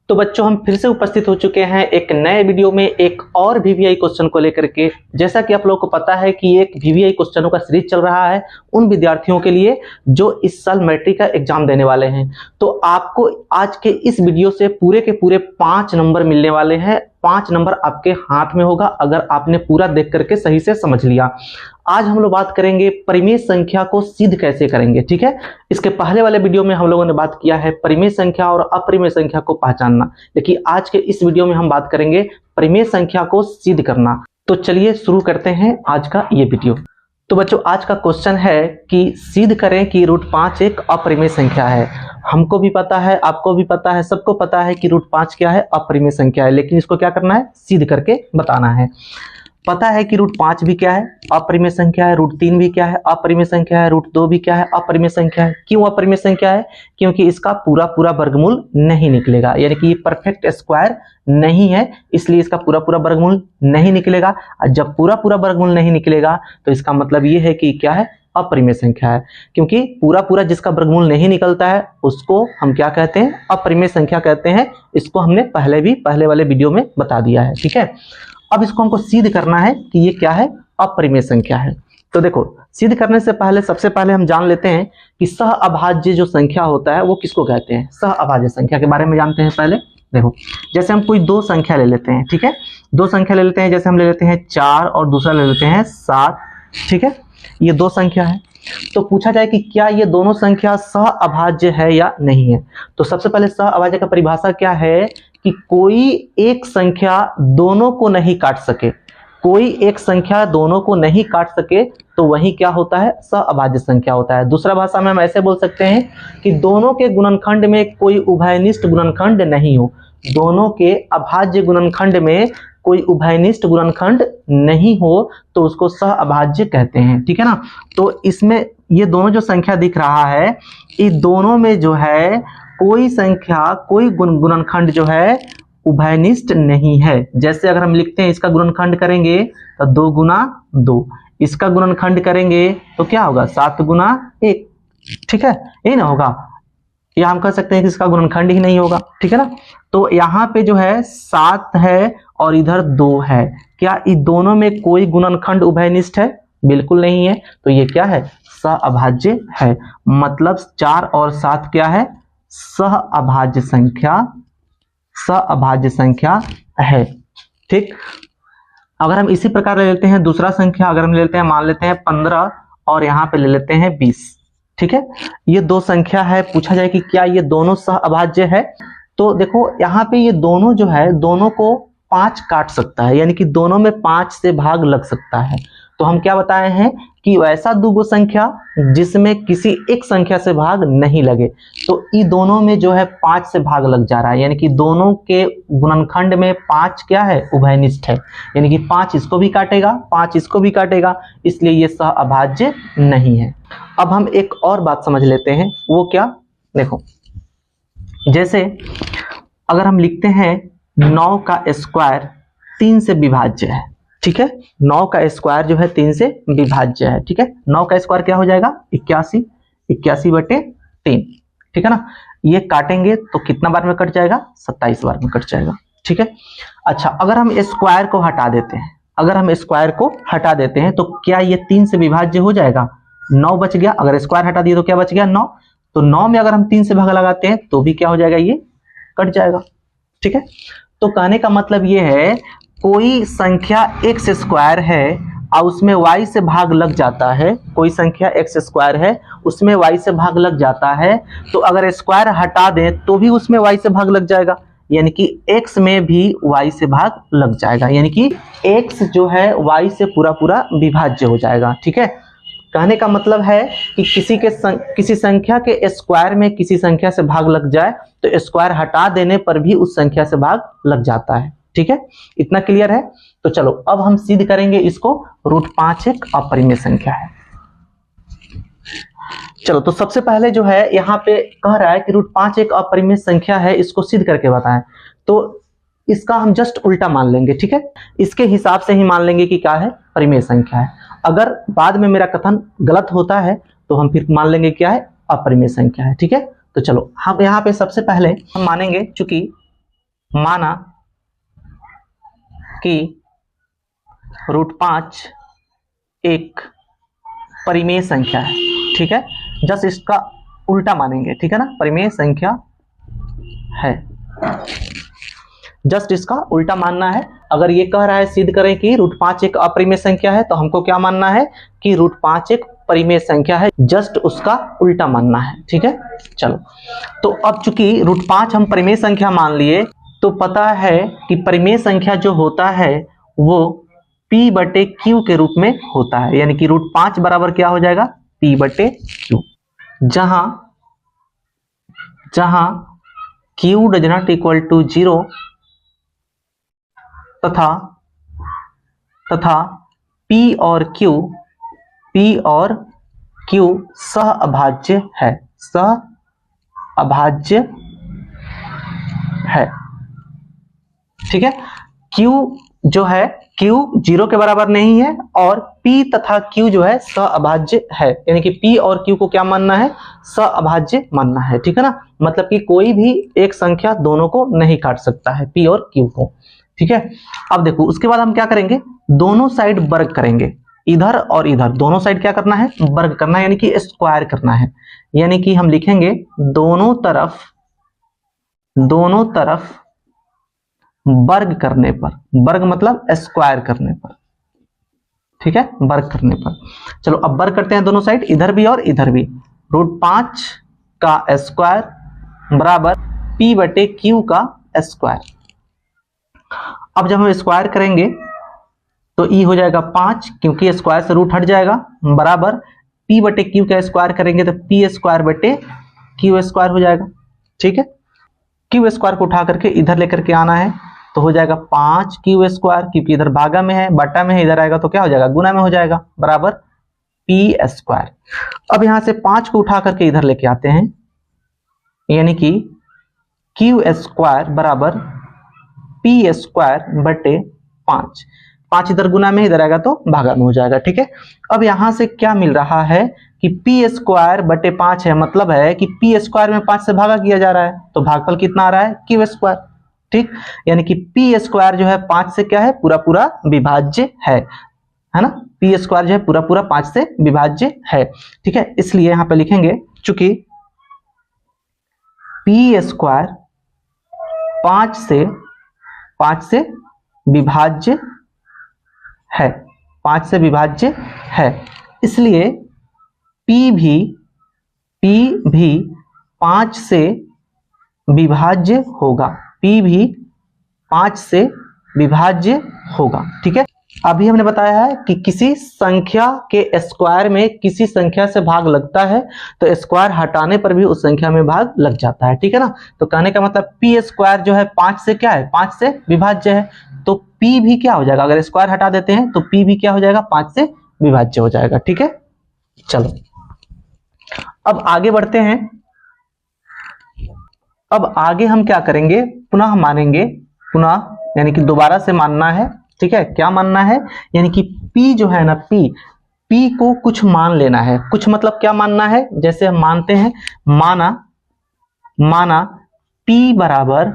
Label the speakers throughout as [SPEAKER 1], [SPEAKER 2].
[SPEAKER 1] तो बच्चों हम फिर से उपस्थित हो चुके हैं एक नए वीडियो में एक और वीवीआई क्वेश्चन को लेकर के। जैसा कि आप लोगों को पता है कि एक वीवीआई क्वेश्चनों का सीरीज चल रहा है उन विद्यार्थियों के लिए जो इस साल मैट्रिक का एग्जाम देने वाले हैं। तो आपको आज के इस वीडियो से पूरे के पूरे 5 नंबर मिलने वाले हैं। 5 नंबर आपके हाथ में होगा अगर आपने पूरा देख करके सही से समझ लिया। आज हम लोग बात करेंगे परिमेय संख्या को सिद्ध कैसे करेंगे, ठीक है। इसके पहले वाले वीडियो में हम लोगों ने बात किया है परिमेय संख्या और अपरिमेय संख्या को पहचानना, लेकिन आज के इस वीडियो में हम बात करेंगे परिमेय संख्या को सिद्ध करना। तो चलिए शुरू करते हैं आज का ये वीडियो। तो बच्चों आज का क्वेश्चन है कि सिद्ध करें कि √5 एक अपरिमेय संख्या है। हमको भी पता है, आपको भी पता है, सबको पता है कि √5 क्या है, अपरिमेय संख्या है, लेकिन इसको क्या करना है, सिद्ध करके बताना है। पता है कि √5 भी क्या है, अपरिमेय संख्या है, √3 भी क्या है, अपरिमेय संख्या है, √2 भी क्या है, अपरिमेय संख्या है। क्यों अपरिमेय संख्या है? क्योंकि इसका पूरा पूरा वर्गमूल नहीं निकलेगा, यानी कि ये परफेक्ट स्क्वायर नहीं है, इसलिए इसका पूरा पूरा वर्गमूल नहीं निकलेगा। और जब पूरा पूरा वर्गमूल नहीं निकलेगा तो इसका मतलब ये है कि क्या है, अपरिमेय संख्या है। क्योंकि पूरा पूरा जिसका वर्गमूल नहीं निकलता है उसको हम क्या कहते हैं, अपरिमेय संख्या कहते हैं। इसको हमने पहले वाले वीडियो में बता दिया है, ठीक है। अब इसको हमको सिद्ध करना है कि ये क्या है, अपरिमेय संख्या है। तो देखो सिद्ध करने से पहले सबसे पहले हम जान लेते हैं कि सहअभाज्य जो संख्या होता है वो किसको कहते हैं। सहअभाज्य संख्या के बारे में जानते हैं पहले। देखो जैसे हम कोई दो संख्या ले लेते हैं, ठीक है, दो संख्या ले लेते हैं। जैसे हम ले लेते हैं 4 और दूसरा ले लेते हैं 7, ठीक है। ये दो संख्या है। तो पूछा जाए कि क्या ये दोनों संख्या सहअभाज्य है या नहीं है। तो सबसे पहले सहअभाज्य का परिभाषा क्या है कि कोई एक संख्या दोनों को नहीं काट सके। कोई एक संख्या दोनों को नहीं काट सके तो वही क्या होता है, सहअभाज्य संख्या होता है। दूसरा भाषा में हम ऐसे बोल सकते हैं कि दोनों के गुणनखंड में कोई उभयनिष्ठ गुणनखंड नहीं हो। दोनों के अभाज्य गुणनखंड में कोई उभयनिष्ठ गुणनखंड नहीं हो तो उसको सहअभाज्य कहते हैं, ठीक है ना। तो इसमें ये दोनों जो संख्या दिख रहा है, ये दोनों में जो है कोई संख्या कोई गुणनखंड जो है उभयनिष्ठ नहीं है। जैसे अगर हम लिखते हैं इसका गुणनखंड करेंगे तो 2 गुना 2, इसका गुणनखंड करेंगे तो क्या होगा, 7 गुना 1, ठीक है, यही ना होगा। या हम कह सकते हैं कि इसका गुणनखंड ही नहीं होगा, ठीक है ना। तो यहाँ पे जो है 7 है और इधर 2 है। क्या इन दोनों में कोई गुणनखंड उभयनिष्ठ है? बिल्कुल नहीं है। तो ये क्या है, सहअभाज्य है। मतलब 4 और 7 क्या है, सहअभाज्य संख्या, सहअभाज्य संख्या है, ठीक। अगर हम इसी प्रकार ले लेते हैं दूसरा संख्या, अगर हम ले लेते हैं, मान लेते हैं 15 और यहाँ पे ले लेते हैं 20, ठीक है। ये दो संख्या है। पूछा जाए कि क्या ये दोनों सहअभाज्य है। तो देखो यहाँ पे ये दोनों जो है, दोनों को 5 काट सकता है, यानी कि दोनों में 5 से भाग लग सकता है। तो हम क्या बताए हैं कि वैसा दो संख्या जिसमें किसी एक संख्या से भाग नहीं लगे, तो ये दोनों में जो है 5 से भाग लग जा रहा है, यानी कि दोनों के गुणनखंड में 5 क्या है, उभयनिष्ठ है। यानी कि 5 इसको भी काटेगा, 5 इसको भी काटेगा, इसलिए ये सहअभाज्य नहीं है। अब हम एक और बात समझ लेते हैं, वो क्या, देखो जैसे अगर हम लिखते हैं 9 का स्क्वायर 3 से विभाज्य है, ठीक है। 9 का स्क्वायर जो है 3 से विभाज्य है, ठीक है। 9 का स्क्वायर क्या हो जाएगा, 81, 81/3, ठीक है ना। ये काटेंगे तो कितना बार में कट जाएगा, 27 बार में कट जाएगा, ठीक है। अच्छा अगर हम स्क्वायर को हटा देते हैं, अगर हम स्क्वायर को हटा देते हैं तो क्या ये 3 से विभाज्य हो जाएगा, 9 बच गया। अगर स्क्वायर हटा दिए तो क्या बच गया, 9। तो 9 में अगर हम 3 से भाग लगाते हैं तो भी क्या हो जाएगा, ये कट जाएगा, ठीक है। तो कहने का मतलब ये है कोई संख्या x स्क्वायर है और उसमें y से भाग लग जाता है, कोई संख्या x स्क्वायर है उसमें y से भाग लग जाता है, तो अगर स्क्वायर हटा दें तो भी उसमें y से भाग लग जाएगा, यानी कि x में भी y से भाग लग जाएगा, यानी कि x जो है y से पूरा पूरा विभाज्य हो जाएगा, ठीक है। कहने का मतलब है कि किसी संख्या के स्क्वायर में किसी संख्या से भाग लग जाए तो स्क्वायर हटा देने पर भी उस संख्या से भाग लग जाता है, ठीक है। इतना क्लियर है। तो चलो अब हम सिद्ध करेंगे इसको, √5 एक अपरिमेय संख्या है। चलो तो सबसे पहले जो है यहाँ पे कह रहा है कि √5 एक अपरिमेय संख्या है, इसको सिद्ध करके बताएं। तो इसका हम जस्ट उल्टा मान लेंगे, ठीक है। इसके हिसाब से ही मान लेंगे कि क्या है, परिमेय संख्या है। अगर बाद में मेरा कथन गलत होता है तो हम फिर मान लेंगे क्या है, अपरिमेय संख्या है, ठीक है। तो चलो हम यहाँ पे सबसे पहले हम मानेंगे, चूंकि माना कि √5 एक परिमेय संख्या है, ठीक है। जस्ट इसका उल्टा मानेंगे, ठीक है ना, परिमेय संख्या है, जस्ट इसका उल्टा मानना है। अगर ये कह रहा है सिद्ध करें कि √5 एक अपरिमेय संख्या है, तो हमको क्या मानना है कि √5 एक परिमेय संख्या है, जस्ट उसका उल्टा मानना है, ठीक है। चलो, तो अब चूंकि √5 हम परिमेय संख्या मान लिए, तो पता है कि परिमेय संख्या जो होता है वो P/Q के रूप में होता है, यानी कि √5 बराबर क्या हो जाएगा, P/Q, जहां Q does not equal to 0 तथा P और Q सहअभाज्य है, सहअभाज्य है, ठीक है। Q जो है, Q 0 के बराबर नहीं है और P तथा Q जो है सहअभाज्य है, यानी कि P और Q को क्या मानना है, सहअभाज्य मानना है, ठीक है ना। मतलब कि कोई भी एक संख्या दोनों को नहीं काट सकता है, P और Q को, ठीक है। अब देखो, उसके बाद हम क्या करेंगे, दोनों साइड वर्ग करेंगे, इधर और इधर दोनों साइड क्या करना है, वर्ग करना है, यानी कि स्क्वायर करना है। यानी कि हम लिखेंगे दोनों तरफ वर्ग करने पर, वर्ग मतलब स्क्वायर करने पर, ठीक है, वर्ग करने पर। चलो अब वर्ग करते हैं दोनों साइड, इधर भी और इधर भी। √5 का स्क्वायर बराबर P/Q का स्क्वायर। अब जब हम स्क्वायर करेंगे तो ई हो जाएगा 5, क्योंकि स्क्वायर से रूट हट जाएगा, बराबर P/Q का स्क्वायर करेंगे तो P²/Q² हो जाएगा, ठीक है। Q² को उठा करके इधर लेकर के आना है, तो हो जाएगा 5Q², क्योंकि इधर भागा में है, बटा में है, इधर आएगा तो क्या हो जाएगा, गुना में हो जाएगा, बराबर P²। अब यहां से 5 को उठा करके इधर लेके आते हैं, यानी कि Q² बराबर P²/5, 5 इधर गुना में, इधर आएगा तो भागा में हो जाएगा, ठीक है। अब यहां से क्या मिल रहा है कि P²/5 है, मतलब है कि P² में 5 से भागा किया जा रहा है, तो भागफल कितना आ रहा है, Q², ठीक। यानी कि P² जो है 5 से क्या है, पूरा पूरा विभाज्य है ना, P² जो है पूरा पूरा 5 से विभाज्य है, ठीक है। इसलिए यहां पे लिखेंगे चूंकि P² 5 से विभाज्य है, 5 से विभाज्य है, इसलिए P भी 5 से विभाज्य होगा, P भी 5 से विभाज्य होगा, ठीक है। अभी हमने बताया है कि किसी संख्या के स्क्वायर में किसी संख्या से भाग लगता है तो स्क्वायर हटाने पर भी उस संख्या में भाग लग जाता है, ठीक है ना। तो कहने का मतलब P² जो है 5 से क्या है, 5 से विभाज्य है, तो P भी क्या हो जाएगा, अगर स्क्वायर हटा देते हैं तो P भी क्या हो जाएगा, 5 से विभाज्य हो जाएगा, ठीक है। चलो अब आगे बढ़ते हैं। अब आगे हम क्या करेंगे, पुनः मानेंगे, पुनः यानी कि दोबारा से मानना है, ठीक है। क्या मानना है, यानी कि P जो है ना, P को कुछ मान लेना है, कुछ मतलब क्या मानना है, जैसे हम मानते हैं, माना P बराबर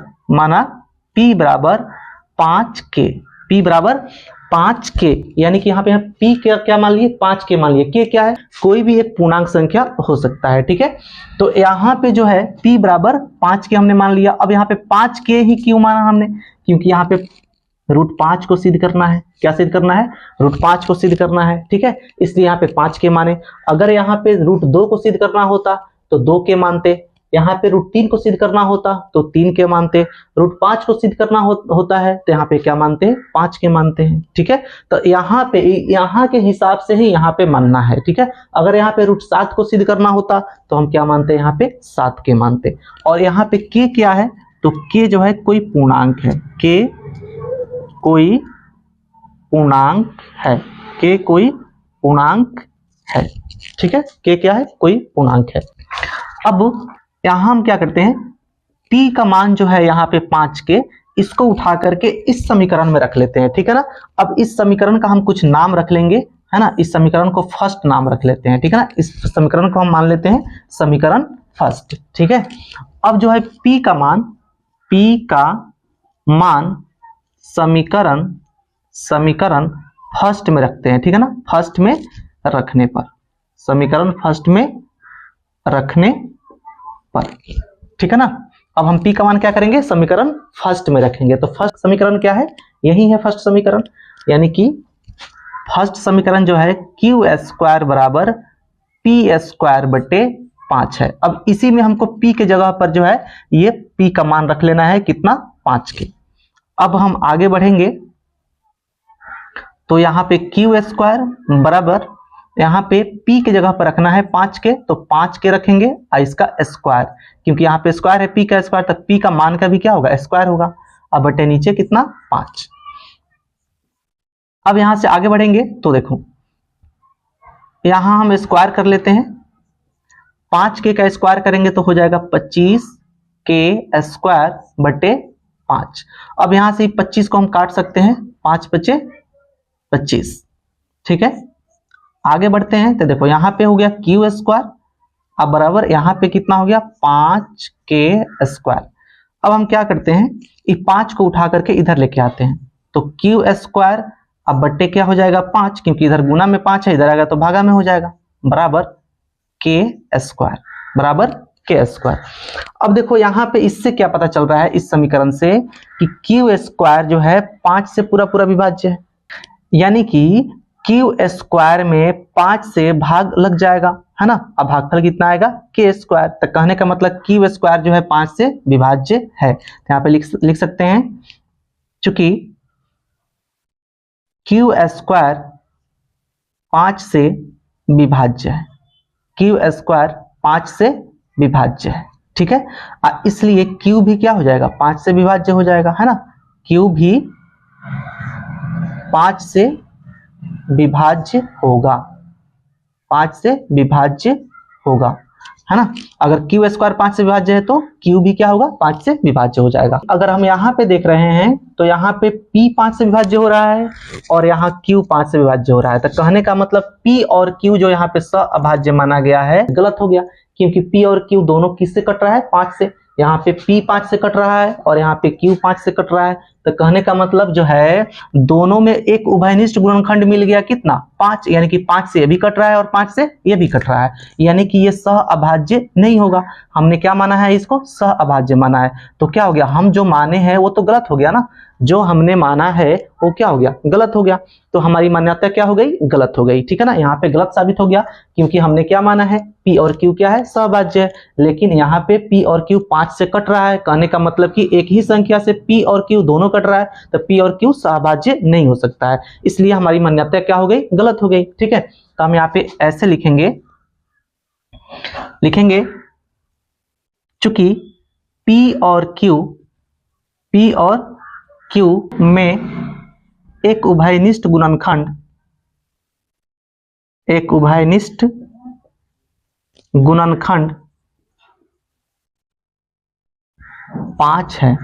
[SPEAKER 1] 5K, P बराबर 5K, यानी कि यहाँ पे P क्या मान लिए, 5K मान लिए। K क्या है, कोई भी एक पूर्णांक संख्या हो सकता है, ठीक है। तो यहाँ पे जो है P बराबर 5K हमने मान लिया। अब यहाँ पे 5K ही क्यों माना हमने, क्योंकि यहाँ पे √5 को सिद्ध करना है। क्या सिद्ध करना है, √5 को सिद्ध करना है, ठीक है। इसलिए यहाँ पे 5K माने। अगर यहाँ पे √2 को सिद्ध करना होता तो 2K मानते, यहाँ पे √3 को सिद्ध करना होता तो 3K मानते, √5 को सिद्ध करना होता है तो यहाँ पे क्या मानते हैं, 5K मानते हैं, ठीक है। तो यहाँ पे यहाँ के हिसाब से ही यहाँ पे मानना है, ठीक है। अगर यहाँ पे √7 को सिद्ध करना होता तो हम क्या मानते हैं, यहाँ पे 7K मानते। और यहाँ पे K क्या है, तो K जो है कोई पूर्णांक है, K कोई पूर्णांक है, K कोई पूर्णांक है, ठीक है। K क्या है, कोई पूर्णांक है। अब यहां हम क्या करते हैं, P का मान जो है यहाँ पे 5K, इसको उठा करके इस समीकरण में रख लेते हैं, ठीक है ना। अब इस समीकरण का हम कुछ नाम रख लेंगे, है ना। इस समीकरण को फर्स्ट नाम रख लेते हैं, ठीक है ना। इस समीकरण को हम मान लेते हैं समीकरण फर्स्ट, ठीक है। अब जो है P का मान समीकरण फर्स्ट में रखते हैं, ठीक है ना, फर्स्ट में रखने पर, समीकरण फर्स्ट में रखने पर, ठीक है ना। अब हम p का मान क्या करेंगे, समीकरण फर्स्ट में रखेंगे। तो फर्स्ट समीकरण क्या है, यही है फर्स्ट समीकरण, यानी कि फर्स्ट समीकरण जो है क्यू स्क्वायर बराबर पी स्क्वायर बटे 5 है। अब इसी में हमको p के जगह पर जो है ये p का मान रख लेना है, कितना, 5 के। अब हम आगे बढ़ेंगे तो यहाँ पे क्यू स्क्वायर बराबर, यहाँ पे p के जगह पर रखना है 5 के, तो 5 के रखेंगे और इसका स्क्वायर, क्योंकि यहाँ पे स्क्वायर है p का स्क्वायर, तो p का मान का भी क्या होगा, स्क्वायर होगा। अब बटे नीचे कितना, 5। अब यहां से आगे बढ़ेंगे तो देखो यहां हम स्क्वायर कर लेते हैं, 5 के का स्क्वायर करेंगे तो हो जाएगा 25 के स्क्वायर बटे 5। अब यहां से 25 को हम काट सकते हैं, 5 बचे 25, ठीक है। आगे बढ़ते हैं तो देखो यहाँ पे हो गया क्यू स्क्वायर, अब बराबर यहाँ पे कितना हो गया, 5 के स्क्वायर। अब हम क्या करते हैं, इस 5 को उठा करके इधर लेके आते हैं, तो क्यू स्क्वायर अब बट्टे क्या हो जाएगा 5, क्योंकि इधर गुना में 5 है, इधर आएगा तो भागा में हो जाएगा, बराबर के स्क्वायर, बराबर के स्क्वायर। अब देखो यहाँ पे इससे क्या पता चल रहा है, इस समीकरण से, कि क्यू स्क्वायर जो है 5 से पूरा पूरा विभाज्य है, यानी कि क्यू स्क्वायर में 5 से भाग लग जाएगा, है ना। अब भागफल कितना आएगा, के स्क्वायर। तो कहने का मतलब क्यू स्क्वायर जो है 5 से विभाज्य है। तो यहाँ पे लिख सकते हैं, चूंकि क्यू स्क्वायर 5 से विभाज्य है, क्यू स्क्वायर 5 से विभाज्य है, ठीक है। इसलिए क्यू भी क्या हो जाएगा, 5 से विभाज्य हो जाएगा, है ना। क्यू भी 5 से विभाज्य होगा, 5 से विभाज्य होगा, है ना। अगर क्यू स्क्वायर 5 से विभाज्य है तो क्यू भी क्या होगा, 5 से विभाज्य हो जाएगा। अगर हम यहाँ पे देख रहे हैं तो यहाँ पे p 5 से विभाज्य हो रहा है और यहाँ q 5 से विभाज्य हो रहा है। तो कहने का मतलब p और q जो यहाँ पे सअभाज्य माना गया है, गलत हो गया, क्योंकि p और q दोनों किससे कट रहा है, 5 से। यहाँ पे p 5 से कट रहा है और यहाँ पे q 5 से कट रहा है। तो कहने का मतलब जो है दोनों में एक उभयनिष्ठ गुणनखंड मिल गया, कितना, 5, यानी कि 5 से ये भी कट रहा है और 5 से ये भी कट रहा है, यानी कि ये सअभाज्य नहीं होगा। हमने क्या माना है, इसको सअभाज्य माना है। तो क्या हो गया, हम जो माने हैं वो तो गलत हो गया ना, जो हमने माना है वो क्या हो गया, गलत हो गया। तो हमारी मान्यता क्या हो गई, गलत हो गई, ठीक है ना। यहाँ पे गलत साबित हो गया, क्योंकि हमने क्या माना है, p और q क्या है, सहभाज्य है, लेकिन यहाँ पे p और q 5 से कट रहा है। कहने का मतलब कि एक ही संख्या से p और q दोनों कट रहा है, तो p और q सहभाज्य नहीं हो सकता है, इसलिए हमारी मान्यता क्या हो गई, गलत हो गई, ठीक है। तो हम यहाँ पे ऐसे लिखेंगे चूंकि p और q में एक उभयनिष्ठ गुणनखंड 5 है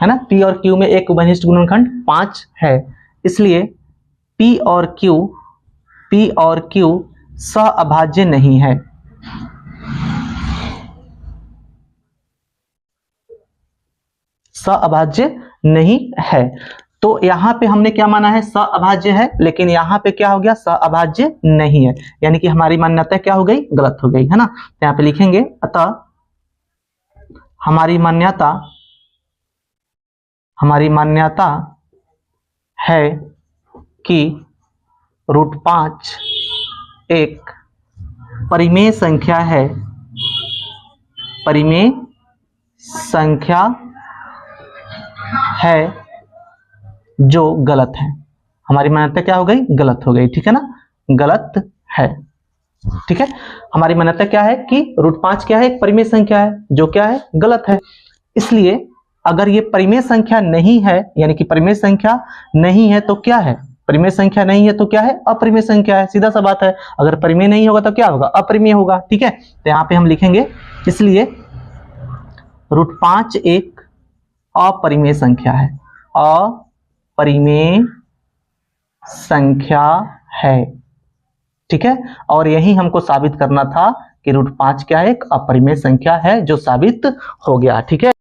[SPEAKER 1] ना। p और q में एक उभयनिष्ठ गुणनखंड 5 है, इसलिए p और q सअभाज्य नहीं है। सअभाज्य नहीं है। तो यहाँ पे हमने क्या माना है, सअभाज्य है, लेकिन यहाँ पे क्या हो गया, सअभाज्य नहीं है, यानी कि हमारी मान्यता क्या हो गई, गलत हो गई, है ना। तो यहाँ पे लिखेंगे, अतः हमारी मान्यता है कि √5 एक परिमेय संख्या है जो गलत है। हमारी मान्यता क्या हो गई, गलत हो गई, ठीक है ना, गलत है, ठीक है। हमारी मान्यता क्या है कि √5 क्या है, एक परिमेय संख्या है जो क्या है, गलत है। इसलिए अगर ये परिमेय संख्या नहीं है, यानी कि परिमेय संख्या नहीं है तो क्या है, परिमेय संख्या नहीं है तो क्या है, अपरिमेय संख्या है, सीधा सा बात है। अगर परिमेय नहीं होगा तो क्या होगा, अपरिमेय होगा, ठीक है। तो यहाँ पे हम लिखेंगे, इसलिए √5 एक अपरिमेय संख्या है, अपरिमेय संख्या है, ठीक है। और यही हमको साबित करना था कि √5 क्या है, एक अपरिमेय संख्या है, जो साबित हो गया, ठीक है।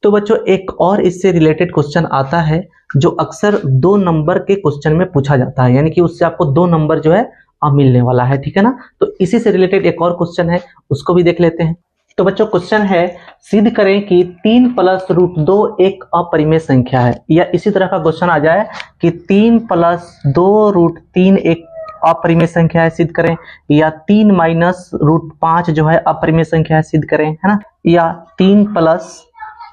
[SPEAKER 1] तो बच्चों एक और इससे रिलेटेड क्वेश्चन आता है जो अक्सर 2 नंबर के क्वेश्चन में पूछा जाता है, यानी कि उससे आपको 2 नंबर जो है मिलने वाला है, ठीक है ना। तो इसी से रिलेटेड एक और क्वेश्चन है, उसको भी देख लेते हैं। तो बच्चों क्वेश्चन है, सिद्ध करें कि 3 + √2 एक अपरिमेय संख्या है। या इसी तरह का क्वेश्चन आ जाए कि 3 + 2√3 एक अपरिमेय संख्या है, सिद्ध करें। या 3 - √5 जो है अपरिमेय संख्या है, सिद्ध करें, है ना। या 3 +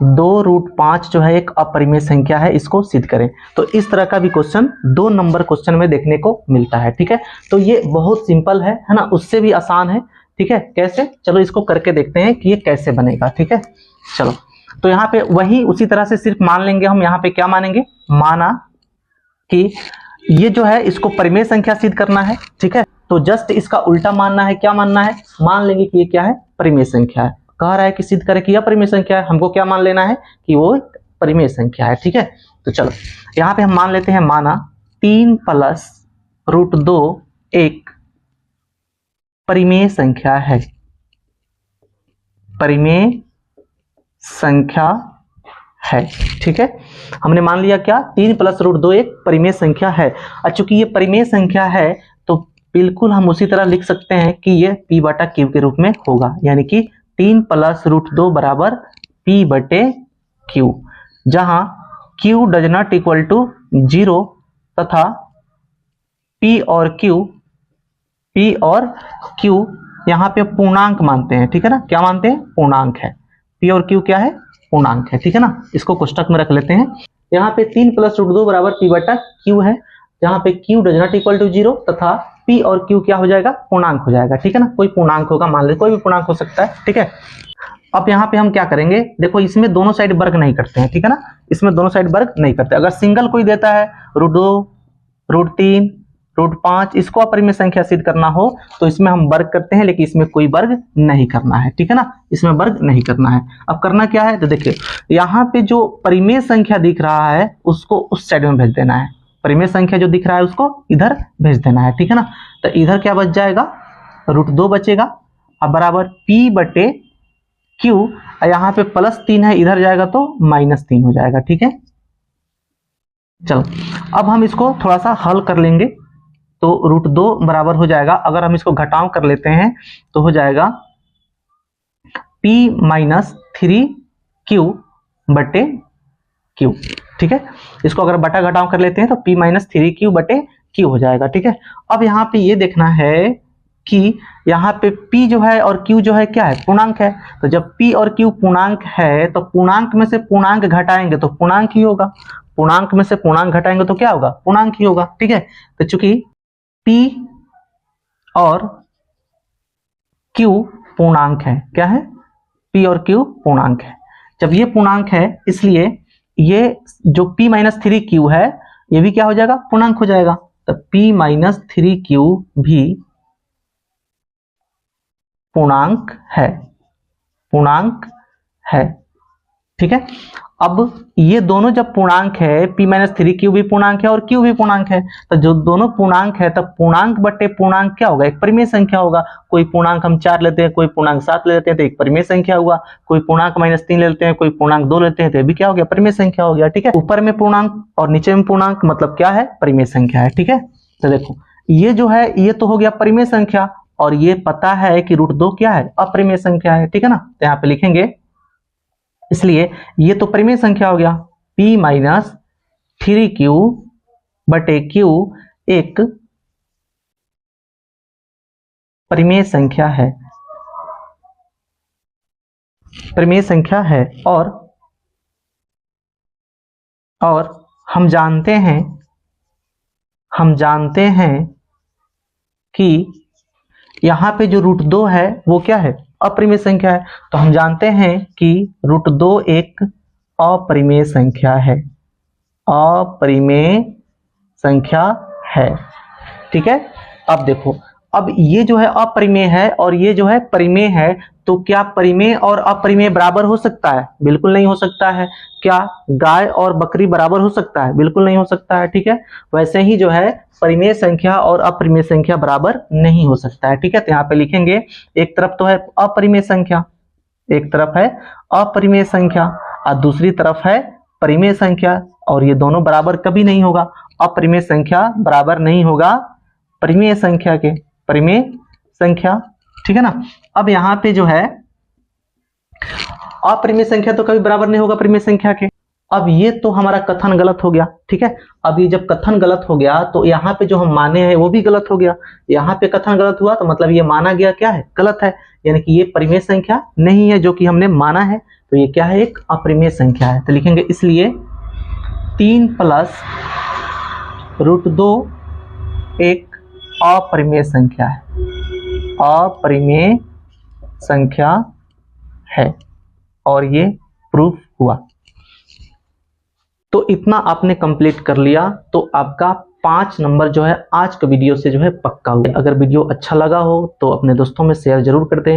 [SPEAKER 1] 2√5 जो है एक अपरिमेय संख्या है, इसको सिद्ध करें। तो इस तरह का भी क्वेश्चन 2 नंबर क्वेश्चन में देखने को मिलता है, ठीक है। तो ये बहुत सिंपल है ना, उससे भी आसान है, ठीक है। कैसे, चलो इसको करके देखते हैं कि ये कैसे बनेगा, ठीक है। चलो तो यहाँ पे वही उसी तरह से सिर्फ मान लेंगे हम। यहाँ पे क्या मानेंगे, माना कि ये जो है इसको परिमेय संख्या सिद्ध करना है, ठीक है। तो जस्ट इसका उल्टा मानना है। क्या मानना है, मान लेंगे कि ये क्या है, परिमेय संख्या है। कह रहा है कि सिद्ध करें कि यह परिमेय संख्या है, हमको क्या मान लेना है कि वो परिमेय संख्या है, ठीक है। तो चलो यहाँ पे हम मान लेते हैं, माना 3 + √2 एक परिमेय संख्या है। परिमेय संख्या है, ठीक है। हमने मान लिया क्या, 3 + √2 एक परिमेय संख्या है। और चूंकि ये परिमेय संख्या है तो बिल्कुल हम उसी तरह लिख सकते हैं कि ये P/Q के रूप में होगा, यानी कि 3 + √2 बराबर P/Q, जहां Q does not equal to 0 तथा P और Q यहाँ पे पूर्णांक मानते हैं, ठीक है ना। क्या मानते हैं, पूर्णांक है। P और Q क्या है, पूर्णांक है, ठीक है ना। इसको कोष्टक में रख लेते हैं। यहाँ पे 3 + √2 बराबर P/Q है, जहाँ पे Q does not equal to 0 तथा P और Q क्या हो जाएगा, पूर्णांक हो जाएगा, ठीक है ना। कोई पूर्णांक होगा, मान ले कोई भी पूर्णांक हो सकता है, ठीक है। अब यहाँ पे हम क्या करेंगे, देखो इसमें दोनों साइड वर्ग नहीं करते हैं, ठीक है ना। इसमें दोनों साइड वर्ग नहीं करते। अगर सिंगल कोई देता है √2, √3, √5, इसको अपरिमेय संख्या सिद्ध करना हो तो इसमें हम वर्ग करते हैं, लेकिन इसमें कोई वर्ग नहीं करना है, ठीक है ना। इसमें वर्ग नहीं करना है। अब करना क्या है, तो देखिए यहाँ पे जो परिमेय संख्या दिख रहा है उसको उस साइड में भेज देना है। परिमेय संख्या जो दिख रहा है उसको इधर भेज देना है, ठीक है ना। तो इधर क्या बच जाएगा, √2 बचेगा। अब बराबर P/Q, यहाँ पे +3 है, इधर जाएगा तो -3 हो जाएगा, ठीक है। चलो अब हम इसको थोड़ा सा हल कर लेंगे तो √2 बराबर हो जाएगा, अगर हम इसको घटाव कर लेते हैं तो हो जाएगा P - 3Q/Q, ठीक है। इसको अगर बटा घटाव कर लेते हैं तो P - 3Q/Q हो जाएगा, ठीक है। अब यहाँ पे ये देखना है कि यहाँ पे P जो है और Q जो है क्या है, पूर्णांक है। तो जब P और Q पूर्णांक है तो पूर्णांक में से पूर्णांक घटाएंगे तो पूर्णांक ही होगा। पूर्णांक में से पूर्णांक घटाएंगे तो क्या होगा, पूर्णांक ही होगा, ठीक है। तो चूंकि P और Q पूर्णांक है, क्या है, P और Q पूर्णांक है। जब ये पूर्णांक है इसलिए ये जो P - 3Q है ये भी क्या हो जाएगा, पूर्णांक हो जाएगा। तो P - 3Q भी पूर्णांक है, पूर्णांक है, ठीक है। अब ये दोनों जब पूर्णांक है, P - 3Q भी पूर्णांक है और Q भी पूर्णांक है, तो जो दोनों पूर्णांक है तब पूर्णांक बटे पूर्णांक क्या होगा, एक परिमेय संख्या होगा। कोई पूर्णांक हम 4 लेते हैं, कोई पूर्णांक 7 लेते हैं तो एक परिमेय संख्या हुआ। कोई पूर्णांक -3 लेते हैं, कोई पूर्णांक 2 लेते हैं तो ये भी क्या हो गया, परिमेय संख्या हो गया, ठीक है। ऊपर में पूर्णांक और नीचे में पूर्णांक मतलब क्या है, परिमेय संख्या है, ठीक है। तो देखो ये जो है ये तो हो गया परिमेय संख्या, और ये पता है कि √2 क्या है, अपरिमेय संख्या है, ठीक है ना। तो यहाँ पे लिखेंगे, इसलिए ये तो परिमेय संख्या हो गया। P - 3Q/Q एक परिमेय संख्या है, परिमेय संख्या है। और हम जानते हैं कि यहाँ पे जो √2 है वो क्या है, अपरिमेय संख्या है। तो हम जानते हैं कि √2 एक अपरिमेय संख्या है, अपरिमेय संख्या है, ठीक है। अब देखो, अब ये जो है अपरिमेय है और ये जो है परिमेय है, तो क्या परिमेय और अपरिमेय बराबर हो सकता है, बिल्कुल नहीं हो सकता है। क्या गाय और बकरी बराबर हो सकता है, बिल्कुल नहीं हो सकता है, ठीक है। वैसे ही जो है परिमेय संख्या और अपरिमेय संख्या बराबर नहीं हो सकता है, ठीक है। तो यहाँ पे लिखेंगे, एक तरफ तो है अपरिमेय संख्या, एक तरफ है अपरिमेय संख्या। और दूसरी तरफ है परिमेय संख्या, और ये दोनों बराबर कभी नहीं होगा। अपरिमेय संख्या बराबर नहीं होगा परिमेय संख्या के, परिमेय संख्या, ठीक है ना। अब यहाँ पे जो है अपरिमेय संख्या तो कभी बराबर नहीं होगा परिमेय संख्या के। अब ये तो हमारा कथन गलत हो गया, ठीक है। अब ये जब कथन गलत हो गया तो यहाँ पे जो हम माने हैं वो भी गलत हो गया। यहाँ पे कथन गलत हुआ तो मतलब ये माना गया क्या है, गलत है, यानी कि ये परिमेय संख्या नहीं है जो कि हमने माना है, तो ये क्या है, एक अपरिमेय संख्या है। तो लिखेंगे इसलिए 3 + √2 एक अपरिमेय संख्या है, अपरिमेय संख्या है, और ये प्रूफ हुआ। तो इतना आपने कंप्लीट कर लिया तो आपका 5 नंबर जो है आज के वीडियो से जो है पक्का हुआ। अगर वीडियो अच्छा लगा हो तो अपने दोस्तों में शेयर जरूर करते हैं।